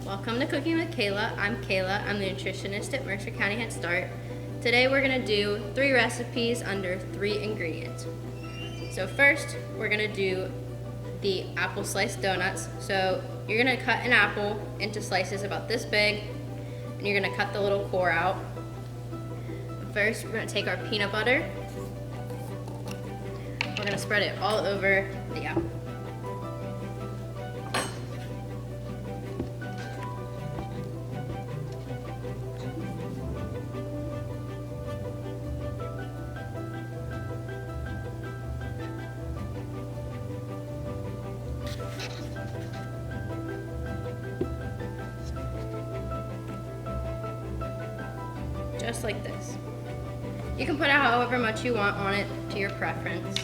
Welcome to Cooking with Kayla. I'm Kayla. I'm the nutritionist at Mercer County Head Start. Today we're going to do 3 recipes under 3 ingredients. So first, we're going to do the apple sliced donuts. So you're going to cut an apple into slices about this big, and you're going to cut the little core out. First, we're going to take our peanut butter. We're going to spread it all over the apple. Just like this. You can put however much you want on it to your preference.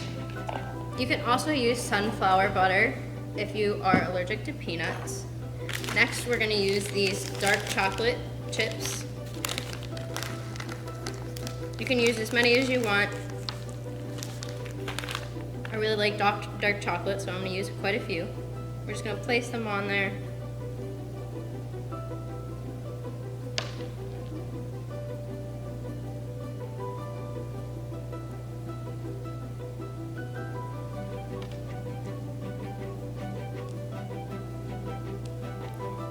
You can also use sunflower butter if you are allergic to peanuts. Next, we're going to use these dark chocolate chips. You can use as many as you want. I really like dark chocolate, so I'm going to use quite a few. We're just going to place them on there.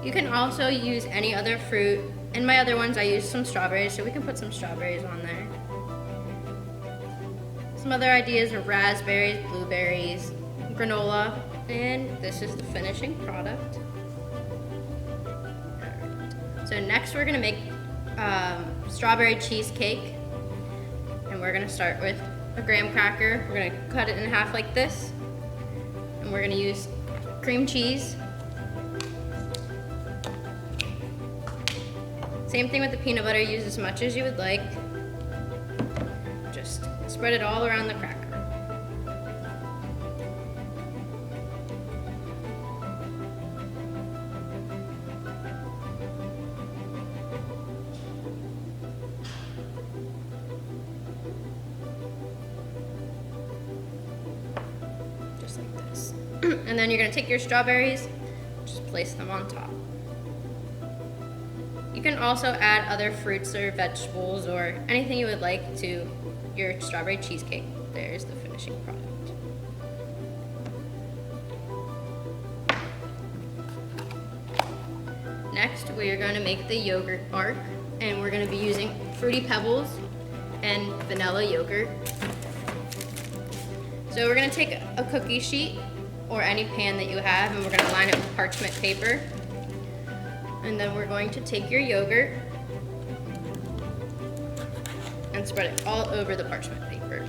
You can also use any other fruit. In my other ones, I used some strawberries, so we can put some strawberries on there. Some other ideas are raspberries, blueberries, granola, and this is the finishing product. So next we're gonna make strawberry cheesecake. And we're gonna start with a graham cracker. We're gonna cut it in half like this. And we're gonna use cream cheese. Same thing with the peanut butter, use as much as you would like. Just spread it all around the cracker. Just like this. And then you're gonna take your strawberries, just place them on top. You can also add other fruits or vegetables or anything you would like to your strawberry cheesecake. There's the finishing product. Next, we are going to make the yogurt arc, and we're going to be using Fruity Pebbles and vanilla yogurt. So we're going to take a cookie sheet or any pan that you have, and we're going to line it with parchment paper. And then we're going to take your yogurt and spread it all over the parchment paper.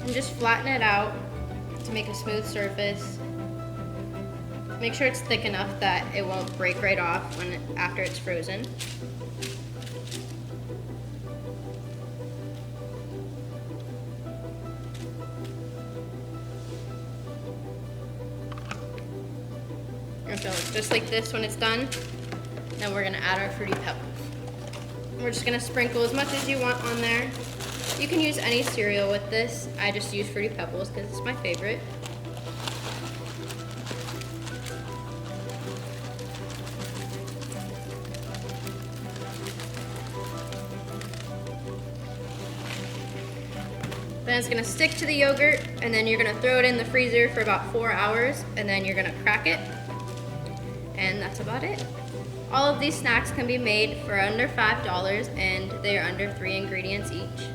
And just flatten it out to make a smooth surface. Make sure it's thick enough that it won't break right off after it's frozen. And so it's just like this when it's done. Then we're gonna add our Fruity Pebbles. We're just gonna sprinkle as much as you want on there. You can use any cereal with this. I just use Fruity Pebbles because it's my favorite. Then it's gonna stick to the yogurt, and then you're gonna throw it in the freezer for about 4 hours, and then you're gonna crack it. And that's about it. All of these snacks can be made for under $5, and they are under 3 ingredients each.